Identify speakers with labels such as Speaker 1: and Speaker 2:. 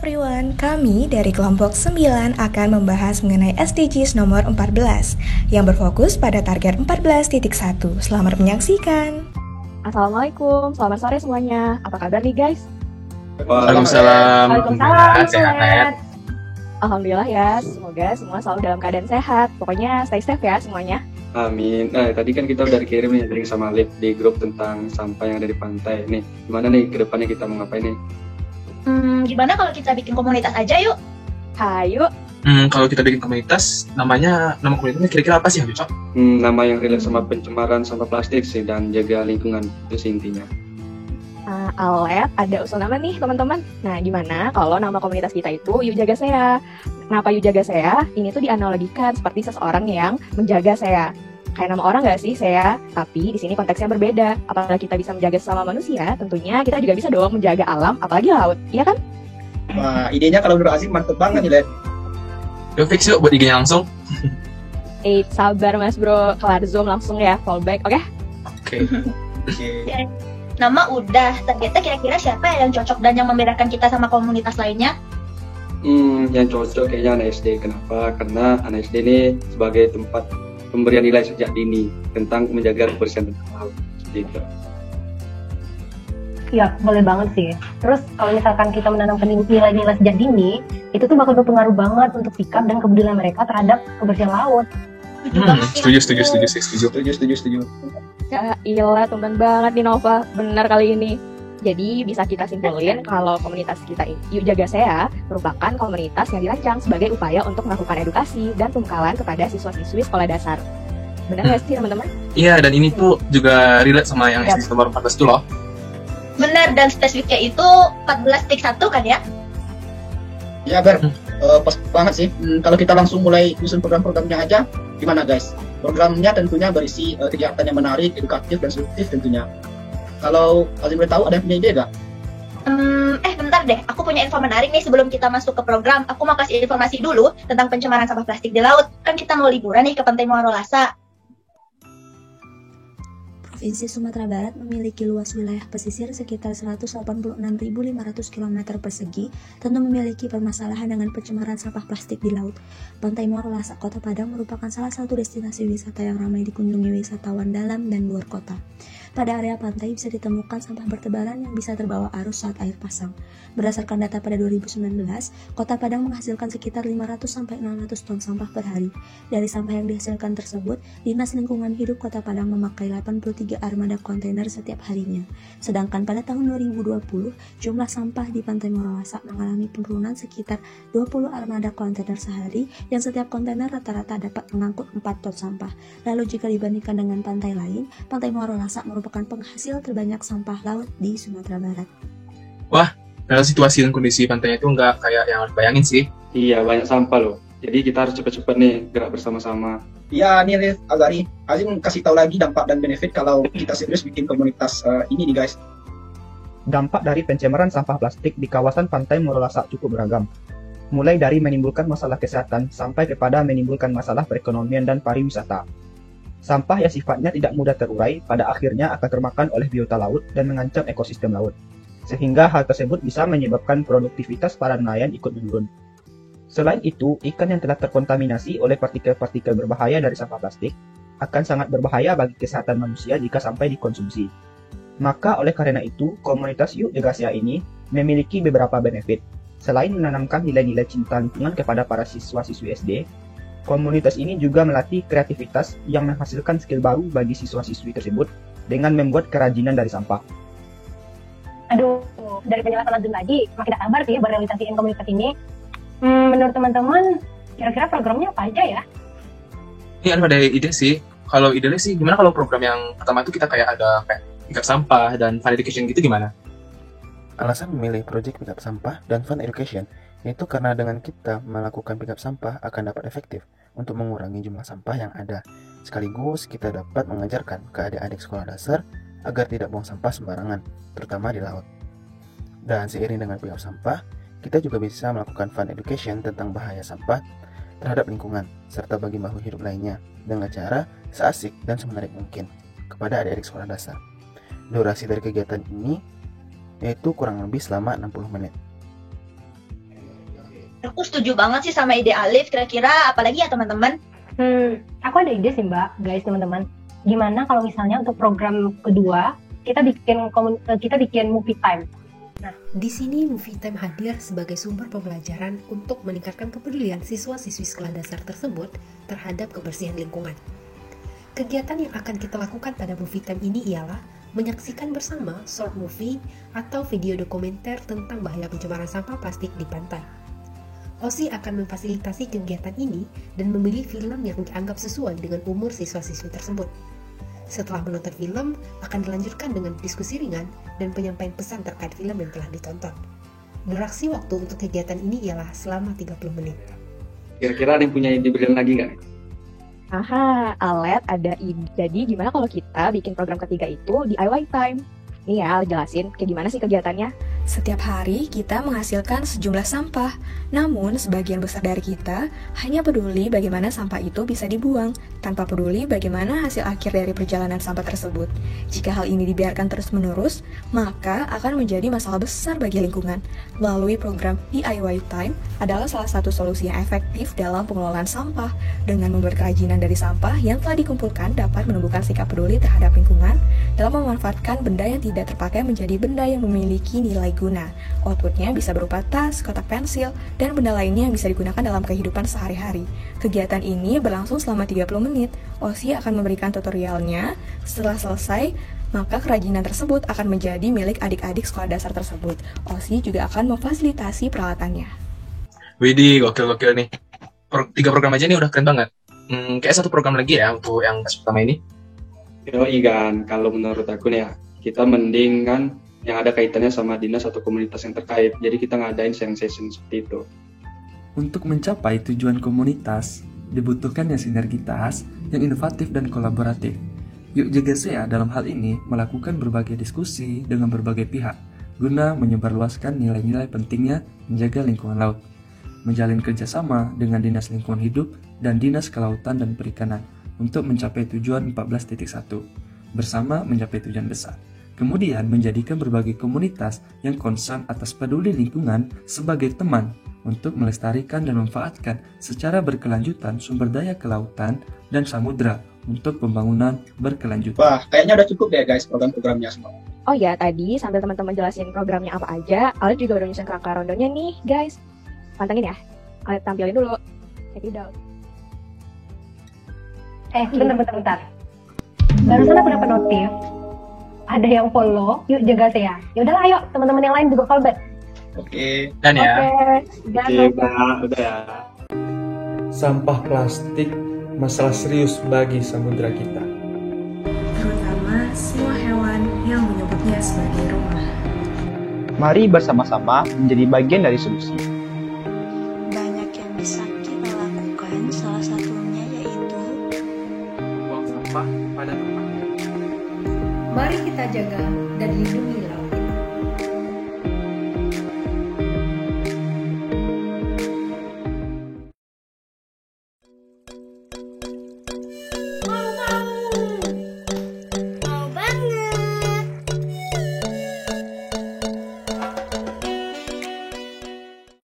Speaker 1: Everyone, kami dari kelompok 9 akan membahas mengenai SDGs nomor 14 yang berfokus pada target 14.1. Selamat menyaksikan.
Speaker 2: Assalamualaikum, selamat sore semuanya. Apa kabar nih guys?
Speaker 3: Waalaikumsalam.
Speaker 2: Sehat. Alhamdulillah ya, semoga semua selalu dalam keadaan sehat. Pokoknya stay safe ya semuanya.
Speaker 3: Amin. Nah, tadi kan kita udah dikirim nih dari sama Lip di grup tentang sampah yang ada di pantai. Nih, gimana nih ke depannya kita mau ngapain nih?
Speaker 4: Gimana kalau kita bikin komunitas aja yuk?
Speaker 2: Hayu.
Speaker 5: Kalau kita bikin komunitas, nama komunitasnya kira-kira apa sih yang cocok?
Speaker 3: Nama yang relate sama pencemaran sampah plastik sih dan jaga lingkungan, itu sih intinya.
Speaker 2: Alep, ada usul nama nih teman-teman. Nah, gimana kalau nama komunitas kita itu Yuk Jaga Sea? Kenapa Yuk Jaga Sea? Ini tuh dianalogikan seperti seseorang yang menjaga Sea. Kayak nama orang nggak sih, Sea? Tapi di sini konteksnya berbeda. Apabila kita bisa menjaga sesama manusia, tentunya kita juga bisa dong menjaga alam, apalagi laut, iya kan?
Speaker 6: Wah, idenya kalau menurut Azim mantep banget nih, Lep.
Speaker 5: Yuk fix yuk buat IG-nya langsung.
Speaker 2: Sabar mas bro, kelar Zoom langsung ya, fallback, oke?
Speaker 5: Oke.
Speaker 4: Nama udah, targetnya kira-kira siapa yang cocok dan yang membedakan kita sama komunitas lainnya?
Speaker 3: Yang cocok kayaknya anak SD. Kenapa? Karena anak SD ini sebagai tempat pemberian nilai sejak dini tentang menjaga kebersihan laut. Gitu.
Speaker 7: Iya, boleh banget sih. Terus kalau misalkan kita menanamkan nilai-nilai sejak dini, itu tuh bakal berpengaruh banget untuk sikap dan kepedulian mereka terhadap kebersihan laut.
Speaker 5: Setuju.
Speaker 2: Ya iyalah, tumben banget nih Nova, benar kali ini. Jadi bisa kita simpulin kalau komunitas kita Yuk Jaga Sea merupakan komunitas yang dirancang sebagai upaya untuk melakukan edukasi dan pembekalan kepada siswa-siswi sekolah dasar. Benar nggak sih teman-teman?
Speaker 5: Iya, dan ini tuh juga relate sama yang SDGs nomor 14 itu loh.
Speaker 4: Benar, dan spesifiknya itu 14.1 kan ya?
Speaker 6: Ya Ber, pas banget sih. Kalau kita langsung mulai nyusun program-programnya aja, gimana guys? Programnya tentunya berisi kegiatan yang menarik, edukatif, dan instruktif tentunya. Kalau Azim boleh tahu, ada yang punya ide nggak?
Speaker 4: Bentar deh, aku punya info menarik nih sebelum kita masuk ke program. Aku mau kasih informasi dulu tentang pencemaran sampah plastik di laut. Kan kita mau liburan nih ke Pantai Muaro Lasa.
Speaker 8: Provinsi Sumatera Barat memiliki luas wilayah pesisir sekitar 186.500 km persegi, tentu memiliki permasalahan dengan pencemaran sampah plastik di laut. Pantai Muaro Lasa, Kota Padang merupakan salah satu destinasi wisata yang ramai dikunjungi wisatawan dalam dan luar kota. Pada area pantai bisa ditemukan sampah bertebaran yang bisa terbawa arus saat air pasang. Berdasarkan data pada 2019, Kota Padang menghasilkan sekitar 500-600 ton sampah per hari. Dari sampah yang dihasilkan tersebut, Dinas Lingkungan Hidup Kota Padang memakai 83 armada kontainer setiap harinya. Sedangkan pada tahun 2020, jumlah sampah di Pantai Muaro Lasa mengalami penurunan sekitar 20 armada kontainer sehari, yang setiap kontainer rata-rata dapat mengangkut 4 ton sampah. Lalu jika dibandingkan dengan pantai lain, Pantai Muaro Lasa merupakan penghasil terbanyak sampah laut di Sumatera Barat.
Speaker 5: Wah, dalam situasi dan kondisi pantainya itu nggak kayak yang harus bayangin sih.
Speaker 3: Iya, banyak sampah loh. Jadi kita harus cepat-cepat nih gerak bersama-sama.
Speaker 6: Ya nih Rif, Azari, Azim kasih tahu lagi dampak dan benefit kalau kita serius bikin komunitas ini nih guys.
Speaker 9: Dampak dari pencemaran sampah plastik di kawasan Pantai Muaro Lasa cukup beragam. Mulai dari menimbulkan masalah kesehatan sampai kepada menimbulkan masalah perekonomian dan pariwisata. Sampah yang sifatnya tidak mudah terurai pada akhirnya akan termakan oleh biota laut dan mengancam ekosistem laut. Sehingga hal tersebut bisa menyebabkan produktivitas para nelayan ikut menurun. Selain itu, ikan yang telah terkontaminasi oleh partikel-partikel berbahaya dari sampah plastik akan sangat berbahaya bagi kesehatan manusia jika sampai dikonsumsi. Maka oleh karena itu, komunitas Yuk Jaga Sea ini memiliki beberapa benefit. Selain menanamkan nilai-nilai cinta lingkungan kepada para siswa-siswi SD, komunitas ini juga melatih kreativitas yang menghasilkan skill baru bagi siswa-siswi tersebut dengan membuat kerajinan dari sampah.
Speaker 7: Aduh, dari penjelasan Azul tadi, makin tak sabar sih merealisasikan komunitas ini. Menurut teman-teman, kira-kira programnya apa aja ya?
Speaker 5: Ini ada ide sih. Kalau idenya sih, gimana kalau program yang pertama itu kita kayak ada kayak pick up sampah dan fun education gitu gimana?
Speaker 10: Alasan memilih project pick up sampah dan fun education yaitu karena dengan kita melakukan pick up sampah akan dapat efektif untuk mengurangi jumlah sampah yang ada. Sekaligus kita dapat mengajarkan ke adik-adik sekolah dasar agar tidak buang sampah sembarangan, terutama di laut. Dan seiring dengan pick up sampah, kita juga bisa melakukan fun education tentang bahaya sampah terhadap lingkungan, serta bagi makhluk hidup lainnya, dengan cara seasik dan semenarik mungkin kepada adik-adik sekolah dasar. Durasi dari kegiatan ini yaitu kurang lebih selama 60 menit.
Speaker 4: Aku setuju banget sih sama ide Alif. Kira-kira apalagi ya teman-teman?
Speaker 7: Aku ada ide sih Mbak, guys teman-teman. Gimana kalau misalnya untuk program kedua kita bikin movie time?
Speaker 11: Nah, di sini Movie Time hadir sebagai sumber pembelajaran untuk meningkatkan kepedulian siswa-siswi sekolah dasar tersebut terhadap kebersihan lingkungan. Kegiatan yang akan kita lakukan pada Movie Time ini ialah menyaksikan bersama short movie atau video dokumenter tentang bahaya pencemaran sampah plastik di pantai. OSI akan memfasilitasi kegiatan ini dan memilih film yang dianggap sesuai dengan umur siswa-siswi tersebut. Setelah menonton film, akan dilanjutkan dengan diskusi ringan dan penyampaian pesan terkait film yang telah ditonton. Durasi waktu untuk kegiatan ini ialah selama 30 menit.
Speaker 3: Kira-kira ada yang punya ide brilian lagi nggak?
Speaker 2: Aha, Alet ada ide. Jadi gimana kalau kita bikin program ketiga itu DIY time? Nih ya, jelasin kayak gimana sih kegiatannya.
Speaker 1: Setiap hari kita menghasilkan sejumlah sampah, namun sebagian besar dari kita hanya peduli bagaimana sampah itu bisa dibuang, tanpa peduli bagaimana hasil akhir dari perjalanan sampah tersebut. Jika hal ini dibiarkan terus-menerus, maka akan menjadi masalah besar bagi lingkungan. Melalui program DIY Time adalah salah satu solusi yang efektif dalam pengelolaan sampah. Dengan membuat kerajinan dari sampah yang telah dikumpulkan dapat menumbuhkan sikap peduli terhadap lingkungan dalam memanfaatkan benda yang tidak terpakai menjadi benda yang memiliki nilai guna. Outputnya bisa berupa tas, kotak pensil, dan benda lainnya yang bisa digunakan dalam kehidupan sehari-hari. Kegiatan ini berlangsung selama 30 menit. OSI akan memberikan tutorialnya. Setelah selesai, maka kerajinan tersebut akan menjadi milik adik-adik sekolah dasar tersebut. OSI juga akan memfasilitasi peralatannya.
Speaker 5: Widih, gokil nih. 3 program aja nih udah keren banget. Kayak satu program lagi ya untuk yang pertama ini.
Speaker 3: Yoi kan, kalau menurut aku nih ya, kita mending kan yang ada kaitannya sama dinas atau komunitas yang terkait. Jadi kita ngadain sharing session seperti itu.
Speaker 12: Untuk mencapai tujuan komunitas, dibutuhkan yang sinergitas, yang inovatif dan kolaboratif. Yuk Jaga SEA dalam hal ini melakukan berbagai diskusi dengan berbagai pihak, guna menyebarluaskan nilai-nilai pentingnya menjaga lingkungan laut. Menjalin kerjasama dengan Dinas Lingkungan Hidup dan Dinas Kelautan dan Perikanan untuk mencapai tujuan 14.1, bersama mencapai tujuan besar. Kemudian menjadikan berbagai komunitas yang concern atas peduli lingkungan sebagai teman untuk melestarikan dan memanfaatkan secara berkelanjutan sumber daya kelautan dan samudra untuk pembangunan berkelanjutan.
Speaker 6: Wah, kayaknya udah cukup deh guys program-programnya semua.
Speaker 2: Oh ya, tadi sambil teman-teman jelasin programnya apa aja, Alet juga udah nyusun kerangka rondonya nih, guys. Pantengin ya. Alet tampilin dulu. Check it out.
Speaker 7: Bentar. Barusan aku dapat notif. Ada yang follow, yuk Jaga SEA. Ya udahlah, ayo teman-teman yang lain juga follow back.
Speaker 6: Oke.
Speaker 5: Dan ya.
Speaker 3: Oke, udah ya.
Speaker 12: Sampah plastik masalah serius bagi samudra kita.
Speaker 1: Terutama semua hewan yang menyebutnya sebagai rumah.
Speaker 9: Mari bersama-sama menjadi bagian dari solusi.
Speaker 8: Banyak yang bisa kita lakukan, salah satunya yaitu
Speaker 5: Buang sampah pada tempatnya.
Speaker 11: Mari kita jaga dan lindungi laut.